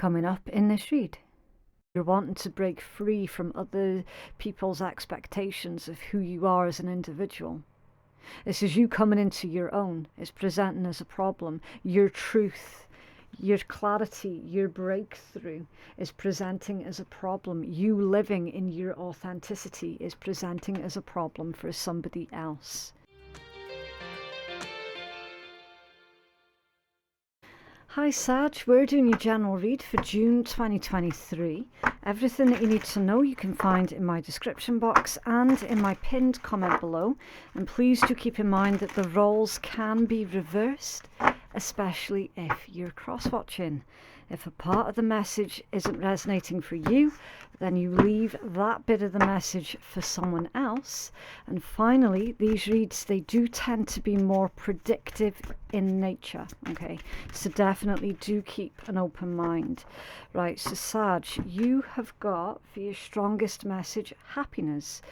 coming up in this read. You're wanting to break free from other people's expectations of who you are as an individual. This is you coming into your own. It's presenting as a problem. Your truth, your clarity, your breakthrough is presenting as a problem. You living in your authenticity is presenting as a problem for somebody else. Hi Sag, we're doing your general read for June 2023. Everything that you need to know you can find in my description box and in my pinned comment below. And please do keep in mind that the roles can be reversed, especially if you're cross-watching. If a part of the message isn't resonating for you, then you leave that bit of the message for someone else. And finally, these reads, they do tend to be more predictive in nature, okay? So definitely do keep an open mind. Right, so Sag, you have got for your strongest message, happiness,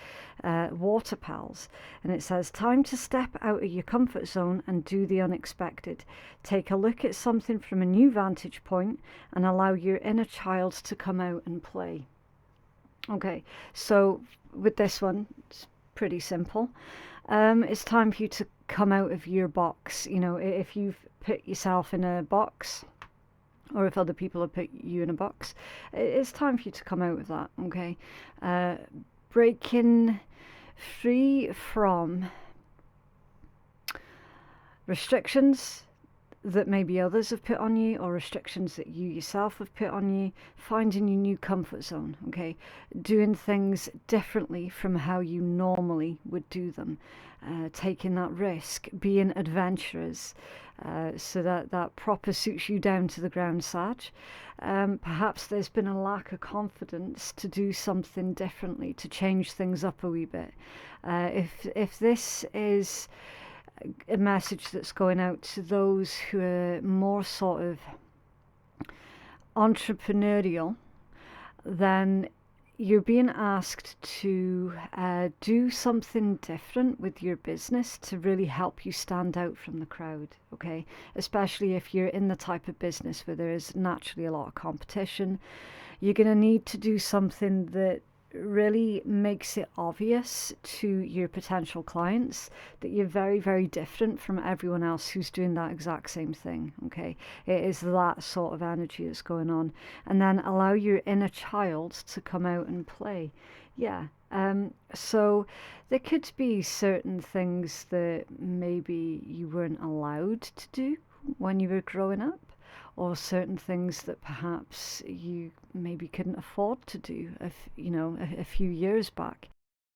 water pals. And it says, time to step out of your comfort zone and do the unexpected. Take a look at something from a new vantage point and allow your inner child to come out and play. Okay, so with this one, it's pretty simple. It's time for you to come out of your box. You know, if you've put yourself in a box, or if other people have put you in a box, it's time for you to come out of that, okay? Breaking free from restrictions that maybe others have put on you, or restrictions that you yourself have put on you, finding your new comfort zone, okay? Doing things differently from how you normally would do them, taking that risk, being adventurous, so that proper suits you down to the ground, Sag. Perhaps there's been a lack of confidence to do something differently, to change things up a wee bit. If this is a message that's going out to those who are more sort of entrepreneurial, then you're being asked to do something different with your business to really help you stand out from the crowd, okay? Especially if you're in the type of business where there is naturally a lot of competition. You're going to need to do something that really makes it obvious to your potential clients that you're very, very different from everyone else who's doing that exact same thing, okay? It is that sort of energy that's going on. And then allow your inner child to come out and play. Yeah. So there could be certain things that maybe you weren't allowed to do when you were growing up, or certain things that perhaps you maybe couldn't afford to do a few years back.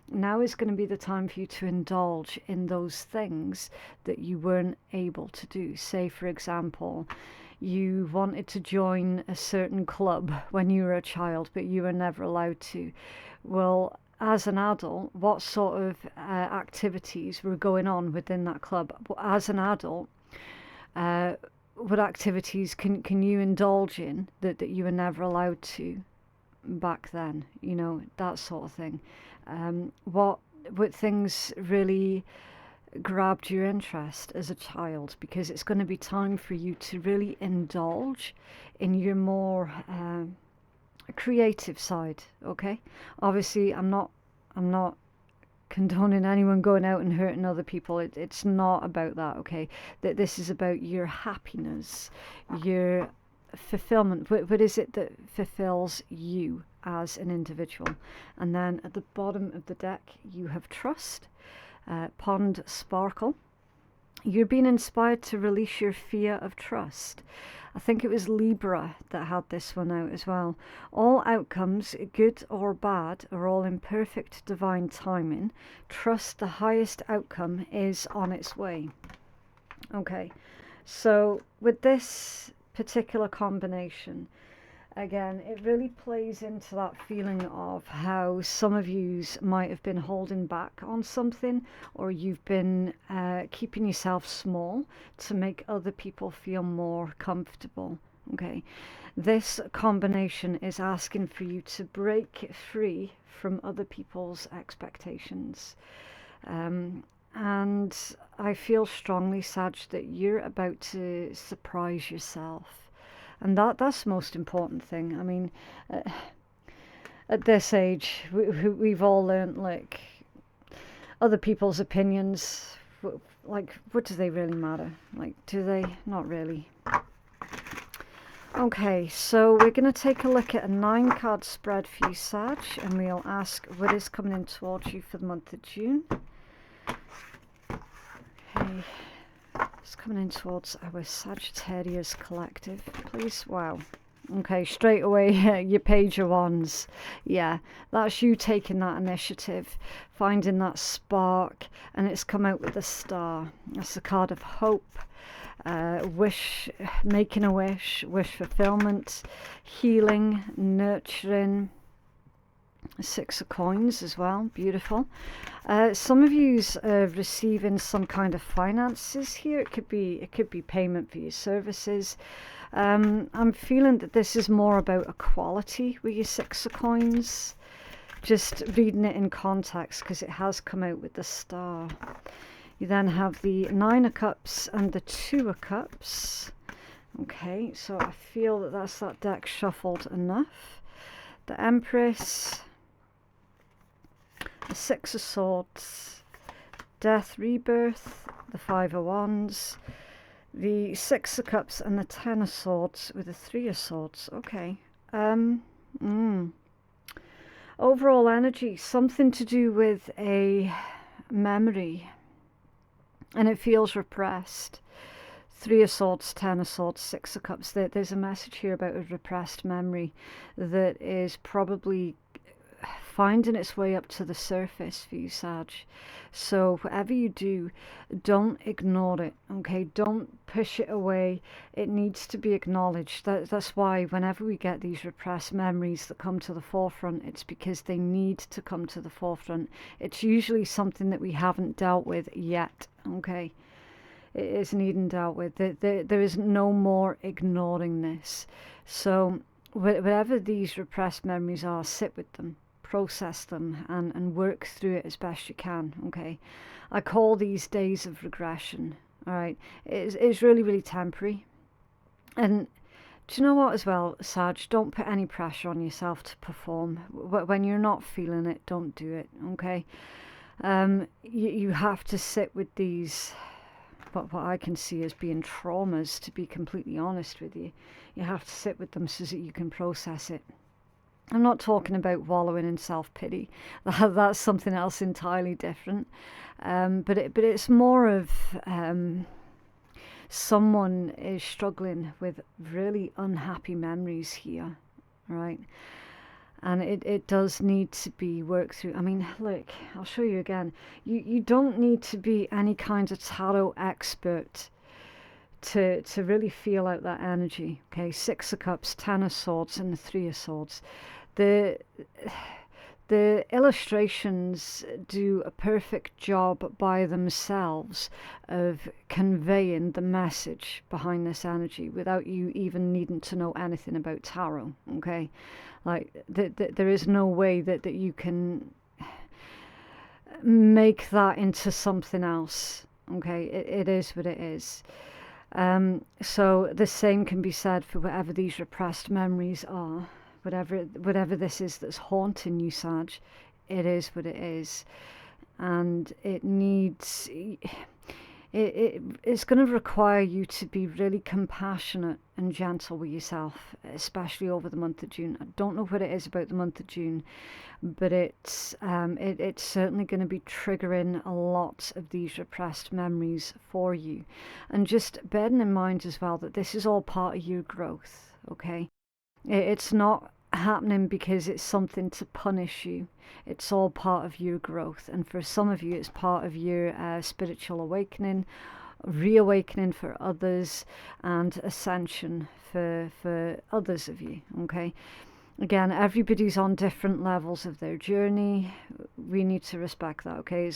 Now is going to be the time for you to indulge in those things that you weren't able to do. Say, for example, you wanted to join a certain club when you were a child, but you were never allowed to. Well, as an adult, what sort of activities were going on within that club? As an adult, what activities can you indulge in that you were never allowed to back then? You know, that sort of thing. What things really grabbed your interest as a child? Because it's going to be time for you to really indulge in your more creative side, okay? Obviously, I'm not condoning anyone going out and hurting other people. It's not about that, okay? That this is about your happiness, your fulfillment. What is it that fulfills you as an individual? And then at the bottom of the deck, you have trust, pond sparkle. You're being inspired to release your fear of trust. I think it was Libra that had this one out as well. All outcomes, good or bad, are all in perfect divine timing. Trust the highest outcome is on its way. Okay, so with this particular combination, again, it really plays into that feeling of how some of yous might have been holding back on something, or you've been keeping yourself small to make other people feel more comfortable, okay? This combination is asking for you to break free from other people's expectations. And I feel strongly, Sag, that you're about to surprise yourself. And that's the most important thing. I mean, at this age, we've all learned, like, other people's opinions, like, what do they really matter? Like, do they? Not really. Okay, so we're going to take a look at a 9-card spread for you, Sag, and we'll ask what is coming in towards you for the month of June. Okay, it's coming in towards our Sagittarius collective, please. Wow. Okay, straight away, your Page of Wands. Yeah, that's you taking that initiative, finding that spark, and it's come out with the Star. That's the card of hope. Wish, making a wish fulfillment, healing, nurturing. 6 of Coins as well, beautiful. Some of you's receiving some kind of finances here. It could be payment for your services. I'm feeling that this is more about equality with your 6 of Coins. Just reading it in context because it has come out with the Star. You then have the 9 of Cups and the 2 of Cups. Okay, so I feel that that's that deck shuffled enough. The Empress, the 6 of Swords, Death, Rebirth, the 5 of Wands, the 6 of Cups and the 10 of Swords with the 3 of Swords. Okay. Overall energy, something to do with a memory. And it feels repressed. 3 of Swords, 10 of Swords, 6 of Cups. There's a message here about a repressed memory that is probably finding its way up to the surface for you, Sag. So whatever you do, don't ignore it, okay? Don't push it away. It needs to be acknowledged. That's why whenever we get these repressed memories that come to the forefront, it's because they need to come to the forefront. It's usually something that we haven't dealt with yet, okay? It is needing dealt with. There is no more ignoring this. So whatever these repressed memories are, sit with them, process them, and work through it as best you can, okay? I call these days of regression, all right? It's really, really temporary. And do you know what as well, Sag? Don't put any pressure on yourself to perform. When you're not feeling it, don't do it, okay? You have to sit with these, what I can see as being traumas, to be completely honest with you. You have to sit with them so that you can process it. I'm not talking about wallowing in self-pity. That's something else entirely different. But it's more of someone is struggling with really unhappy memories here, right? And it does need to be worked through. I mean, look, I'll show you again. You don't need to be any kind of tarot expert to really feel out that energy. Okay, 6 of Cups, 10 of Swords, and the 3 of Swords. The illustrations do a perfect job by themselves of conveying the message behind this energy without you even needing to know anything about tarot, okay? Like, there is no way that you can make that into something else, okay? It is what it is. So the same can be said for whatever these repressed memories are. Whatever this is that's haunting you, Sag, it is what it is. And it needs... It's going to require you to be really compassionate and gentle with yourself, especially over the month of June. I don't know what it is about the month of June, but it's certainly going to be triggering a lot of these repressed memories for you. And just bearing in mind as well that this is all part of your growth, okay? It's not happening because it's something to punish you. It's all part of your growth, and for some of you it's part of your spiritual awakening, reawakening for others, and ascension for others of you, okay? Again, everybody's on different levels of their journey. We need to respect that, okay?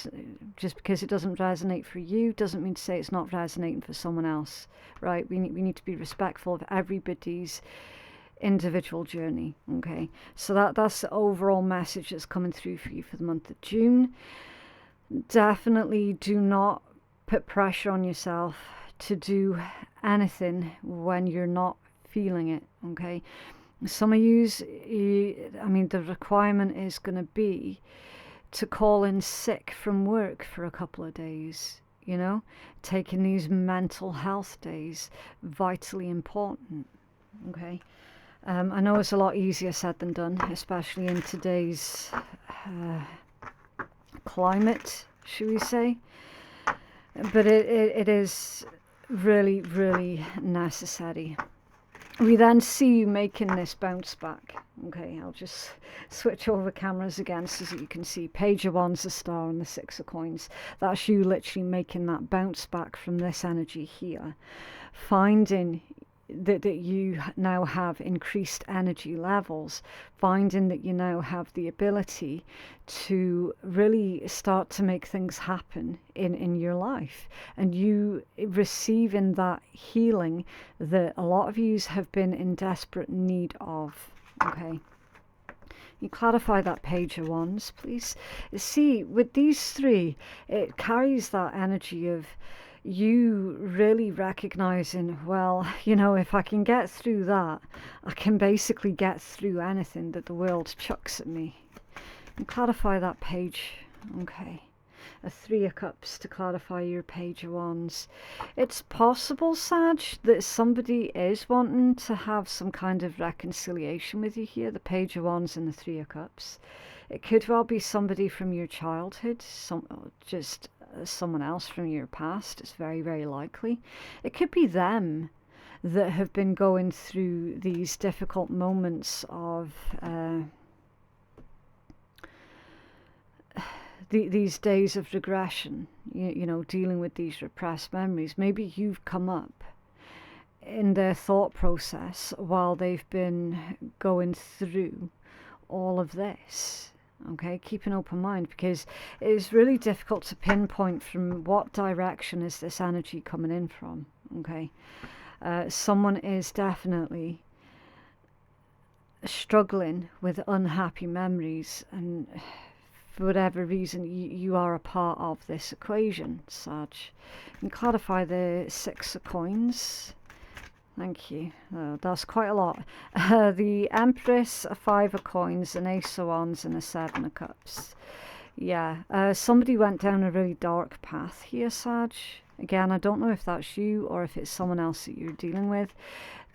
Just because it doesn't resonate for you doesn't mean to say it's not resonating for someone else, right? We need to be respectful of everybody's individual journey, okay? So that's the overall message that's coming through for you for the month of June. Definitely do not put pressure on yourself to do anything when you're not feeling it, okay? Some of yous, I mean, the requirement is going to be to call in sick from work for a couple of days, you know? Taking these mental health days, vitally important, okay? I know it's a lot easier said than done, especially in today's climate, should we say? But it is really, really necessary. We then see you making this bounce back. Okay, I'll just switch over cameras again so that you can see Page of Wands, the Star, and the Six of Coins. That's you literally making that bounce back from this energy here. Finding that you now have increased energy levels, finding that you now have the ability to really start to make things happen in your life, and you receiving that healing that a lot of you have been in desperate need of. Okay, you clarify that Page of Wands, please. See, with these three, it carries that energy of you really recognizing, well, you know, if I can get through that, I can basically get through anything that the world chucks at me. And clarify that page. Okay, a Three of Cups to clarify your Page of Wands. It's possible, Sag, that somebody is wanting to have some kind of reconciliation with you here, the Page of Wands and the Three of Cups. It could well be somebody from your childhood, just someone else from your past. It's very, very likely. It could be them that have been going through these difficult moments of these days of regression, you know, dealing with these repressed memories. Maybe you've come up in their thought process while they've been going through all of this. Okay, keep an open mind, because it is really difficult to pinpoint from what direction is this energy coming in from. Okay, someone is definitely struggling with unhappy memories, and for whatever reason you are a part of this equation, Sag. And clarify the Six of Coins. Thank you. That's quite a lot. The Empress, a Five of Coins, an Ace of Wands, and a Seven of Cups. Yeah, somebody went down a really dark path here, Sag. Again, I don't know if that's you or if it's someone else that you're dealing with.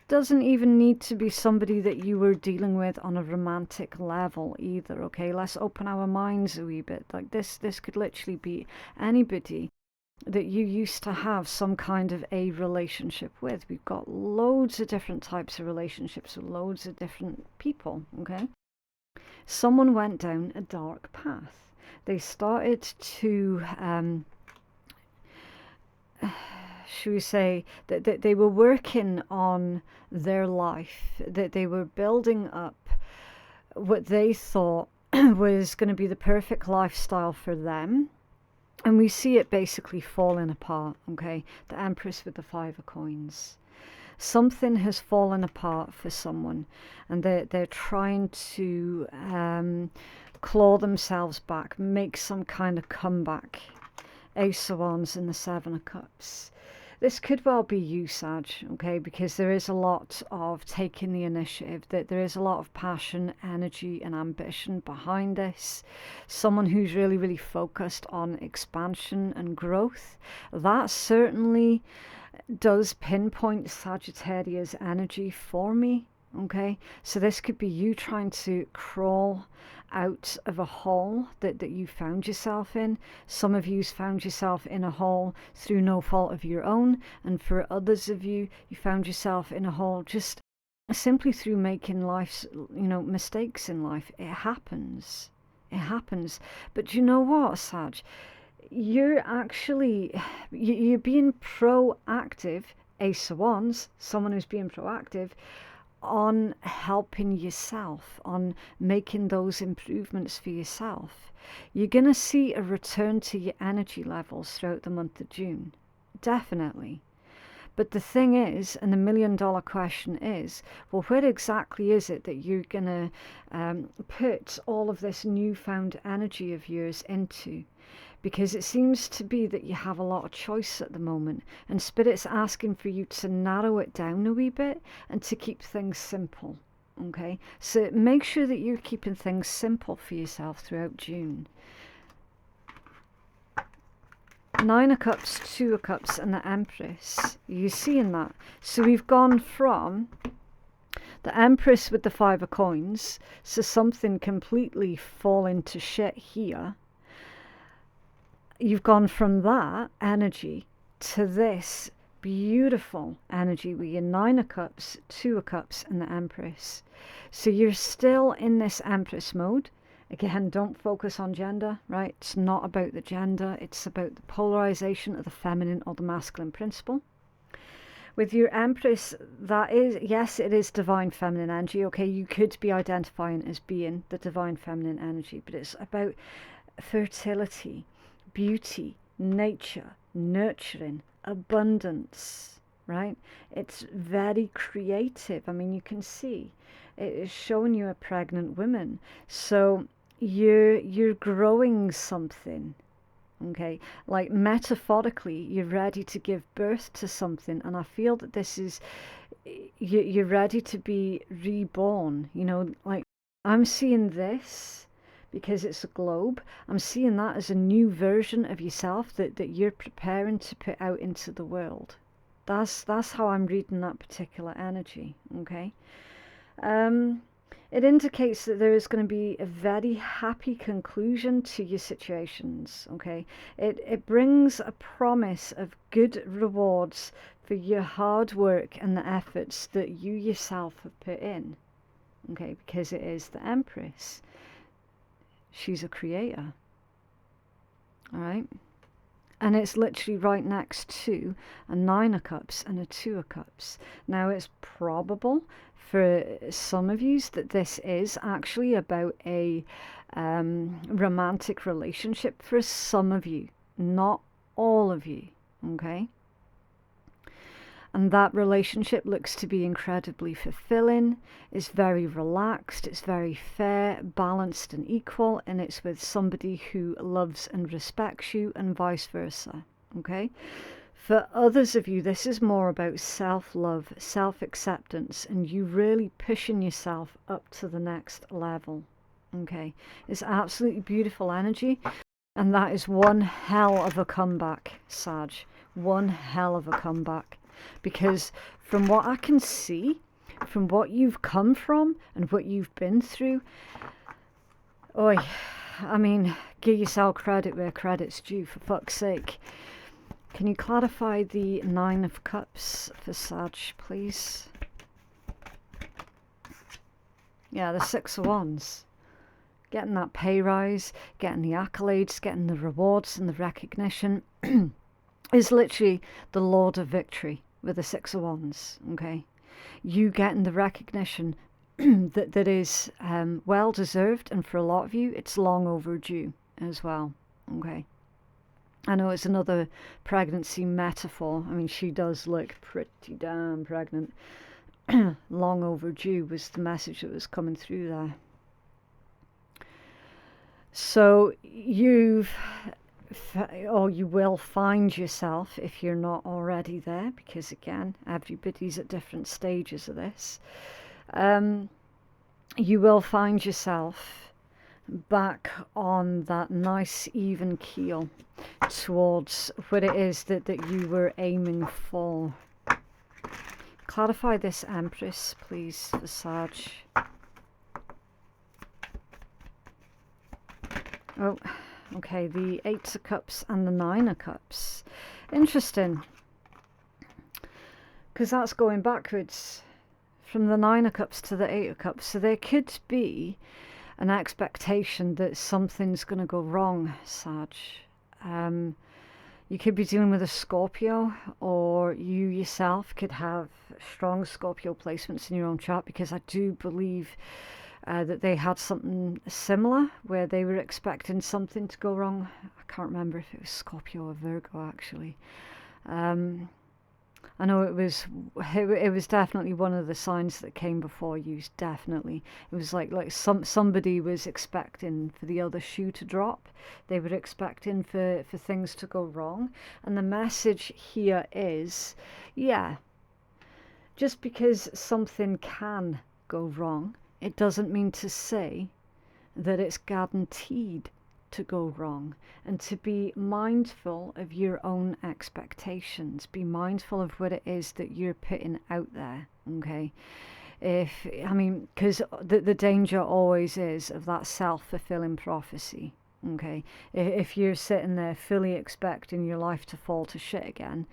Doesn't even need to be somebody that you were dealing with on a romantic level either, okay? Let's open our minds a wee bit. Like this could literally be anybody that you used to have some kind of a relationship with. We've got loads of different types of relationships with loads of different people, okay? Someone went down a dark path. They started to, should we say, that they were working on their life, that they were building up what they thought was going to be the perfect lifestyle for them. And we see it basically falling apart, okay? The Empress with the Five of Coins. Something has fallen apart for someone, and they're trying to claw themselves back, make some kind of comeback. Ace of Wands and the Seven of Cups. This could well be you, Sag, okay? Because there is a lot of taking the initiative, that there is a lot of passion, energy, and ambition behind this. Someone who's really, really focused on expansion and growth. That certainly does pinpoint Sagittarius energy for me, okay? So this could be you trying to crawl out of a hole that you found yourself in. Some of you's found yourself in a hole through no fault of your own, and for others of you, you found yourself in a hole just simply through making life's, you know, mistakes in life. It happens. It happens. But you know what, Sag? You're actually, you're being proactive. Ace of Wands, someone who's being proactive on helping yourself, on making those improvements for yourself. You're going to see a return to your energy levels throughout the month of June. Definitely. But the thing is, and the million-dollar question is, well, where exactly is it that you're going to put all of this newfound energy of yours into? because it seems to be that you have a lot of choice at the moment, and Spirit's asking for you to narrow it down a wee bit and to keep things simple. Okay, so make sure that you're keeping things simple for yourself throughout June. Nine of Cups, Two of Cups, and the Empress. You're seeing that? So we've gone from the Empress with the Five of Coins, so something completely falling to shit here. You've gone from that energy to this beautiful energy with your Nine of Cups, Two of Cups, and the Empress. So you're still in this Empress mode. Again, don't focus on gender, right? It's not about the gender. It's about the polarization of the feminine or the masculine principle. With your Empress, that is, yes, it is divine feminine energy. Okay, you could be identifying as being the divine feminine energy, but it's about fertility, beauty, nature, nurturing, abundance, right? It's very creative. I mean, you can see it is showing you a pregnant woman. So you're growing something, okay? Like metaphorically, you're ready to give birth to something, and I feel that this is, you're ready to be reborn. You know, like I'm seeing this because it's a globe. I'm seeing that as a new version of yourself that you're preparing to put out into the world. That's how I'm reading that particular energy, okay? It indicates that there is going to be a very happy conclusion to your situations, okay? It brings a promise of good rewards for your hard work and the efforts that you yourself have put in, okay? Because it is the Empress. She's a creator, all right? And it's literally right next to a Nine of Cups and a Two of Cups. Now, it's probable for some of you that this is actually about a romantic relationship for some of you, not all of you, okay? And that relationship looks to be incredibly fulfilling. It's very relaxed, it's very fair, balanced and equal, and it's with somebody who loves and respects you, and vice versa, okay? For others of you, this is more about self-love, self-acceptance, and you really pushing yourself up to the next level, okay? It's absolutely beautiful energy, and that is one hell of a comeback, Sag. One hell of a comeback. Because from what I can see, from what you've come from and what you've been through, oi, I mean, give yourself credit where credit's due, for fuck's sake. Can you clarify the Nine of Cups for Sag, please? Yeah, the Six of Wands. Getting that pay rise, getting the accolades, getting the rewards and the recognition is literally the Lord of Victory with the Six of Wands, okay? You getting the recognition that is well deserved, and for a lot of you, it's long overdue as well, okay? I know it's another pregnancy metaphor. I mean, she does look pretty damn pregnant. Long overdue was the message that was coming through there. So you will find yourself, if you're not already there, because again, everybody's at different stages of this, you will find yourself back on that nice even keel towards what it is that you were aiming for. Clarify this Empress, please, for Sag. Oh, okay, the Eight of Cups and the Nine of Cups. Interesting. Because that's going backwards from the Nine of Cups to the Eight of Cups. So there could be an expectation that something's going to go wrong, Sag. You could be dealing with a Scorpio, or you yourself could have strong Scorpio placements in your own chart, because I do believe that they had something similar where they were expecting something to go wrong. I can't remember if it was Scorpio or Virgo, actually. I know it was definitely one of the signs that came before you. Definitely, it was like somebody was expecting for the other shoe to drop. They were expecting for things to go wrong, and the message here is, yeah, just because something can go wrong, it doesn't mean to say that it's guaranteed to go wrong, and to be mindful of your own expectations. Be mindful of what it is that you're putting out there, okay? Because the danger always is of that self-fulfilling prophecy, okay? If you're sitting there fully expecting your life to fall to shit again,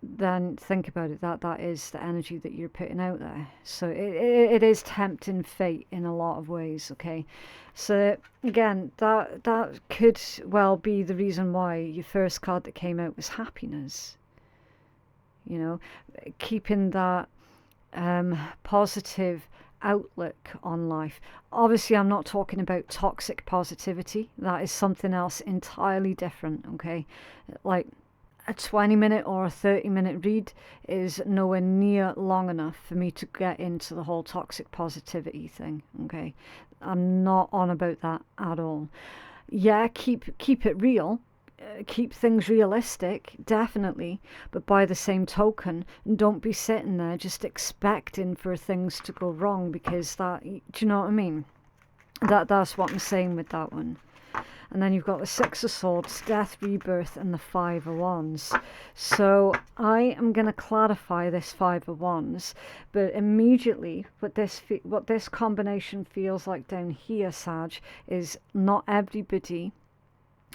then think about it, that is the energy that you're putting out there. So it is tempting fate in a lot of ways, okay? So again, that could well be the reason why your first card that came out was happiness. You know, keeping that positive outlook on life. Obviously, I'm not talking about toxic positivity. That is something else entirely different, okay? Like, a 20-minute or a 30-minute read is nowhere near long enough for me to get into the whole toxic positivity thing, okay? I'm not on about that at all. Yeah, keep it real, keep things realistic, definitely, but by the same token, don't be sitting there just expecting for things to go wrong, because that, do you know what I mean? That's what I'm saying with that one. And then you've got the Six of Swords, Death, Rebirth, and the Five of Wands. So I am going to clarify this Five of Wands, but immediately what this combination feels like down here, Sag, is not everybody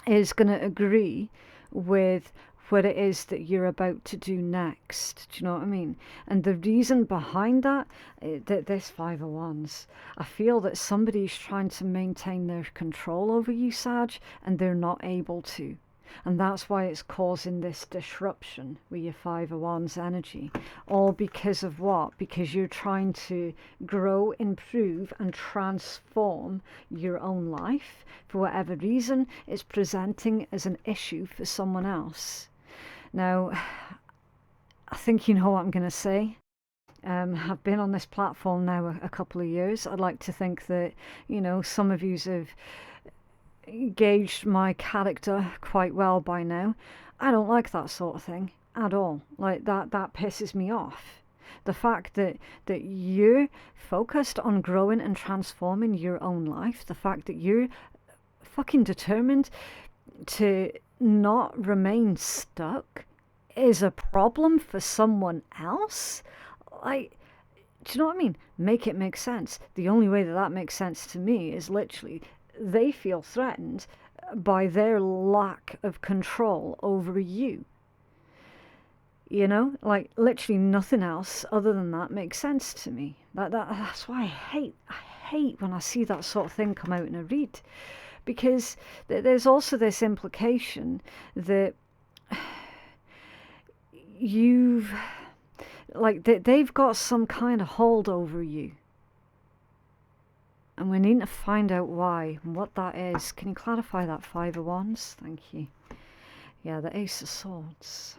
is going to agree with what it is that you're about to do next. Do you know what I mean? And the reason behind that, this Five of Wands, I feel that somebody's trying to maintain their control over you, Sag, and they're not able to. And that's why it's causing this disruption with your Five of Wands energy. All because of what? Because you're trying to grow, improve, and transform your own life. For whatever reason, it's presenting as an issue for someone else. Now, I think you know what I'm going to say. I've been on this platform now a couple of years. I'd like to think that, you know, some of you have gauged my character quite well by now. I don't like that sort of thing at all. Like, that pisses me off. The fact that you're focused on growing and transforming your own life, the fact that you're fucking determined to not remain stuck is a problem for someone else. Like, do you know what I mean? Make it make sense. The only way that makes sense to me is literally they feel threatened by their lack of control over you. You know, like, literally nothing else other than that makes sense to me. That's why I hate when I see that sort of thing come out in a read, because there's also this implication that they've got some kind of hold over you. And we need to find out why and what that is. Can you clarify that Five of Wands? Thank you. Yeah, the Ace of Swords.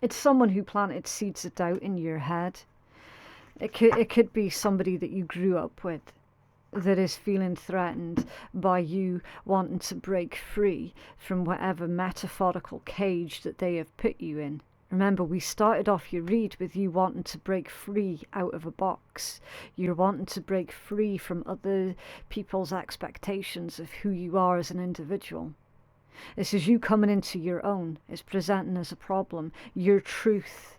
It's someone who planted seeds of doubt in your head. It could be somebody that you grew up with that is feeling threatened by you wanting to break free from whatever metaphorical cage that they have put you in. Remember, we started off your read with you wanting to break free out of a box. You're wanting to break free from other people's expectations of who you are as an individual. This is you coming into your own. It's presenting as a problem. Your truth,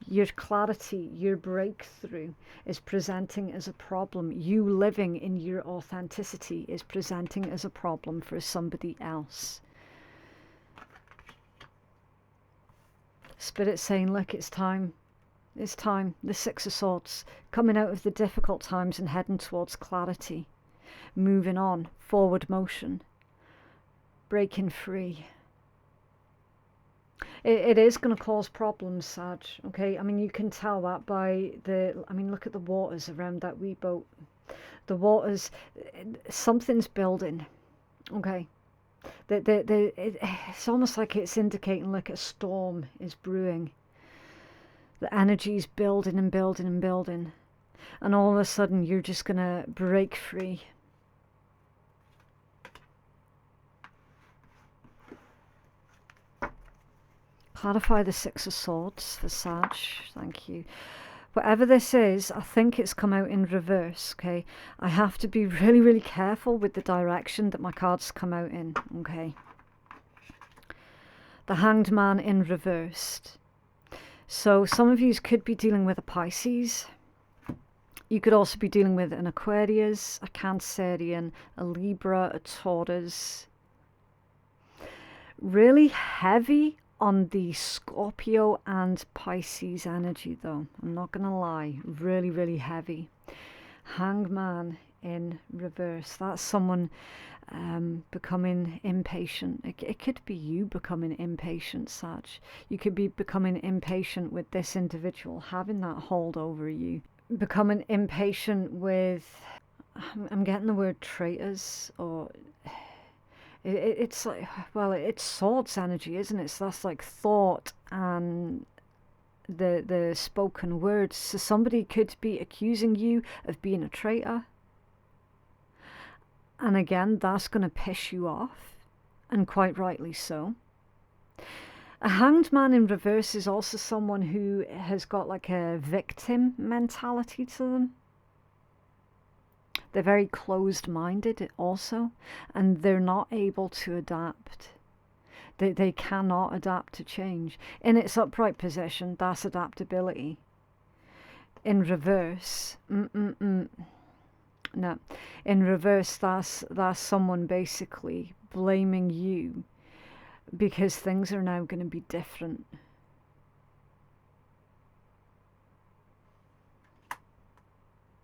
your clarity, your breakthrough is presenting as a problem. You living in your authenticity is presenting as a problem for somebody else. Spirit saying, look, it's time. It's time. The Six of Swords, coming out of the difficult times and heading towards clarity. Moving on, forward motion. Breaking free. It is going to cause problems, Sag, okay? I mean, you can tell that by look at the waters around that wee boat. The waters, something's building, okay? It's almost like it's indicating like a storm is brewing. The energy is building and building and building. And all of a sudden you're just going to break free. Clarify the Six of Swords for Sag. Thank you. Whatever this is, I think it's come out in reverse, okay? I have to be really, really careful with the direction that my cards come out in, okay? The Hanged Man in reversed. So some of you could be dealing with a Pisces. You could also be dealing with an Aquarius, a Cancerian, a Libra, a Taurus. Really heavy on the Scorpio and Pisces energy though. I'm not going to lie. Really, really heavy. Hanged Man in reverse. That's someone becoming impatient. It could be you becoming impatient, Sag. You could be becoming impatient with this individual having that hold over you. Becoming impatient with, I'm getting the word traitors, or it's like, well, it's swords energy, isn't it? So that's like thought and the spoken words. So somebody could be accusing you of being a traitor. And again, that's going to piss you off, and quite rightly so. A Hanged Man in reverse is also someone who has got like a victim mentality to them. They're very closed-minded also, and they're not able to adapt. They cannot adapt to change. In its upright position, that's adaptability. In reverse, no. In reverse, that's someone basically blaming you because things are now going to be different.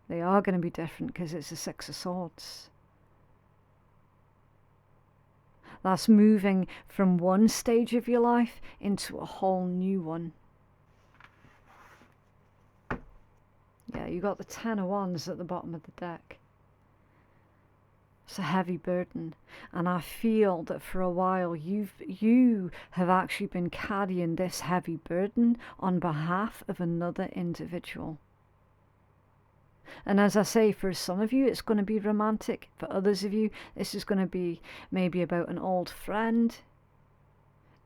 They are going to be different because it's a Six of Swords. That's moving from one stage of your life into a whole new one. Yeah, you got the Ten of Wands at the bottom of the deck. It's a heavy burden, and I feel that for a while you have actually been carrying this heavy burden on behalf of another individual. And as I say, for some of you it's going to be romantic. For others of you, this is going to be maybe about an old friend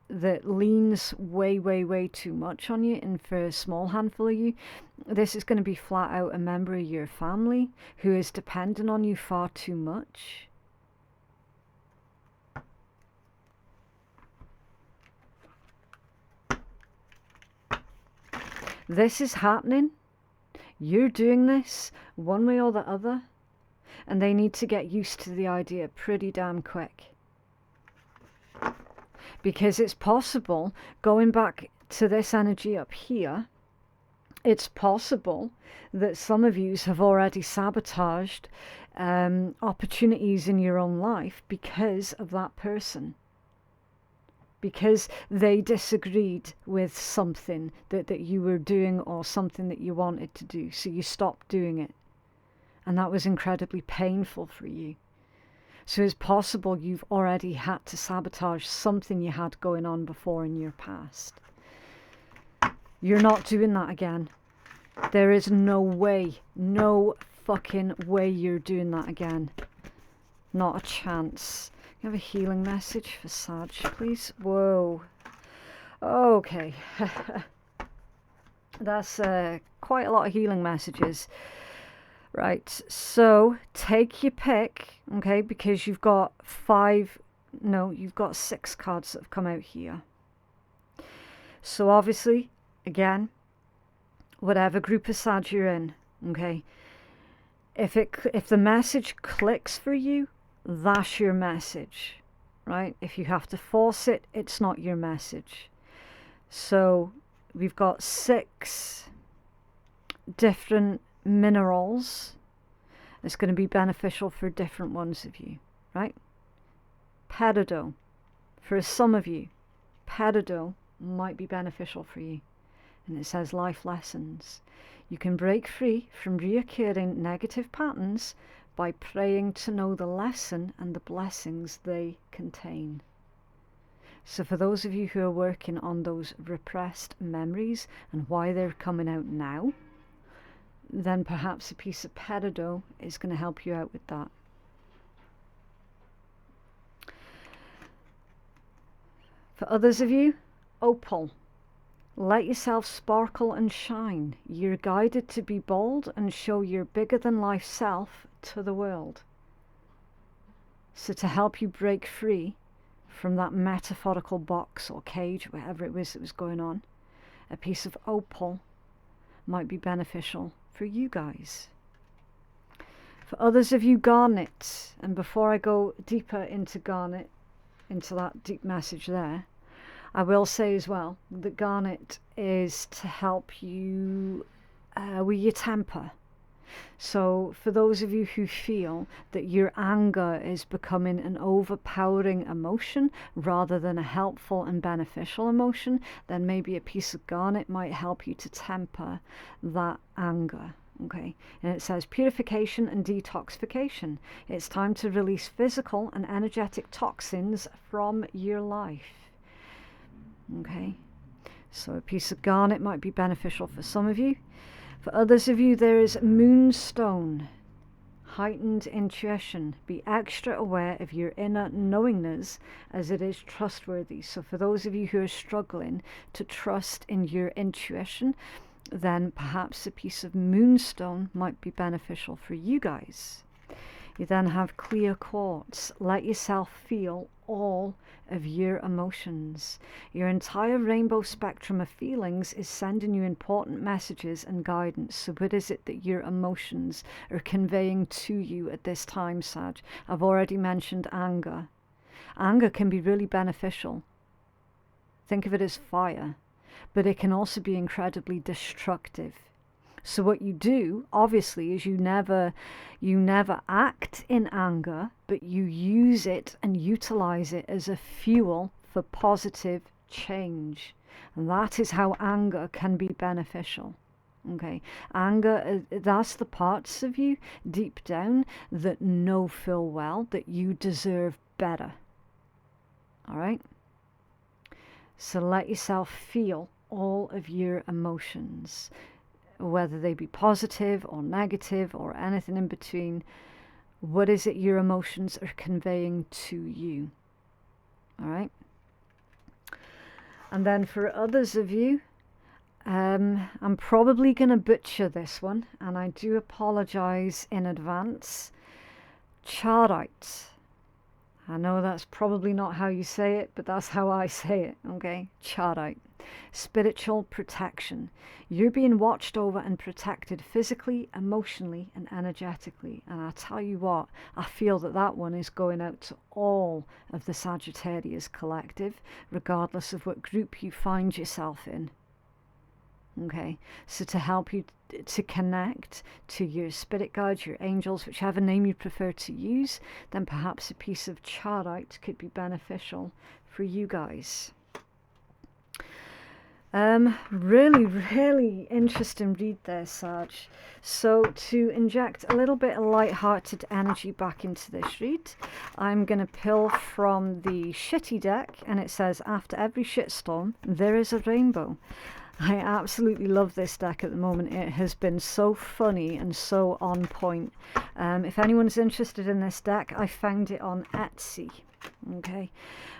that leans way, way, way too much on you. And for a small handful of you, this is going to be flat out a member of your family who is dependent on you far too much. This is happening. You're doing this one way or the other, and they need to get used to the idea pretty damn quick. Because it's possible, going back to this energy up here, it's possible that some of you have already sabotaged opportunities in your own life because of that person. Because they disagreed with something that you were doing or something that you wanted to do. So you stopped doing it. And that was incredibly painful for you. So it's possible you've already had to sabotage something you had going on before in your past. You're not doing that again. There is no way, no fucking way you're doing that again. Not a chance. You have a healing message for Sag, please? Whoa. Okay. That's quite a lot of healing messages. Right, so take your pick, okay, because you've got you've got 6 cards that have come out here. So obviously, again, whatever group of Sag you're in, okay, if the message clicks for you, that's your message, right? If you have to force it, it's not your message. So we've got 6 different minerals. It's going to be beneficial for different ones of you, right? Peridot. For some of you, peridot might be beneficial for you. And it says life lessons. You can break free from reoccurring negative patterns by praying to know the lesson and the blessings they contain. So for those of you who are working on those repressed memories and why they're coming out now, then perhaps a piece of peridot is going to help you out with that. For others of you, opal. Let yourself sparkle and shine. You're guided to be bold and show your bigger than life self to the world. So to help you break free from that metaphorical box or cage, whatever it was that was going on, a piece of opal might be beneficial for you guys. For others of you, garnet. And before I go deeper into garnet, into that deep message there, I will say as well that garnet is to help you with your temper. So for those of you who feel that your anger is becoming an overpowering emotion rather than a helpful and beneficial emotion, then maybe a piece of garnet might help you to temper that anger. Okay, and it says purification and detoxification. It's time to release physical and energetic toxins from your life. Okay, so a piece of garnet might be beneficial for some of you. For others of you, there is moonstone, heightened intuition. Be extra aware of your inner knowingness as it is trustworthy. So for those of you who are struggling to trust in your intuition, then perhaps a piece of moonstone might be beneficial for you guys. You then have clear quartz. Let yourself feel all of your emotions. Your entire rainbow spectrum of feelings is sending you important messages and guidance. So what is it that your emotions are conveying to you at this time, Sag? I've already mentioned anger. Anger can be really beneficial. Think of it as fire, but it can also be incredibly destructive. So what you do, obviously, is you never act in anger, but you use it and utilize it as a fuel for positive change. And that is how anger can be beneficial. Okay, anger, that's the parts of you deep down that know full well that you deserve better. All right? So let yourself feel all of your emotions, whether they be positive or negative or anything in between. What is it your emotions are conveying to you? All right. And then for others of you, I'm probably going to butcher this one, and I do apologize in advance. Charoite. I know that's probably not how you say it, but that's how I say it, okay? Charoite. Spiritual protection. You're being watched over and protected physically, emotionally, and energetically. And I tell you what, I feel that that one is going out to all of the Sagittarius collective, regardless of what group you find yourself in. Okay, so to help you to connect to your spirit guides, your angels, whichever name you prefer to use, then perhaps a piece of charoite could be beneficial for you guys. Really interesting read there, Sag. So to inject a little bit of light-hearted energy back into this read, I'm going to pull from the shitty deck, and it says, after every shitstorm, there is a rainbow. I absolutely love this deck at the moment. It has been so funny and so on point. If anyone's interested in this deck, I found it on Etsy. Okay,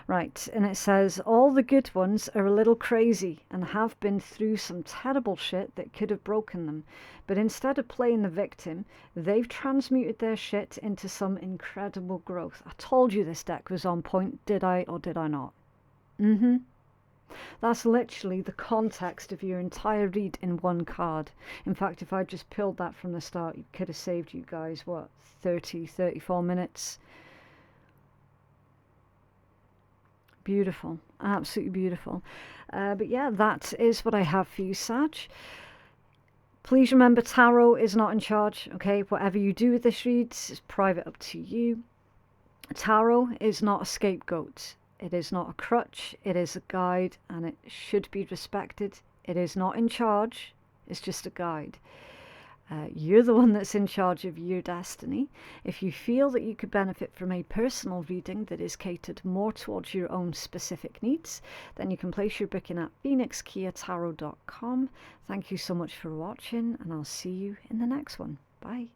right, and it says, all the good ones are a little crazy and have been through some terrible shit that could have broken them. But instead of playing the victim, they've transmuted their shit into some incredible growth. I told you this deck was on point, did I or did I not? That's literally the context of your entire read in one card. In fact, if I just pulled that from the start, it could have saved you guys, what, 34 minutes? Beautiful, absolutely beautiful. But yeah, that is what I have for you, Sag. Please remember, tarot is not in charge, okay? Whatever you do with this read is private, up to you. Tarot is not a scapegoat. It is not a crutch, it is a guide, and it should be respected. It is not in charge, it's just a guide. You're the one that's in charge of your destiny. If you feel that you could benefit from a personal reading that is catered more towards your own specific needs, then you can place your booking at phoenixkeiatarot.com. Thank you so much for watching, and I'll see you in the next one. Bye.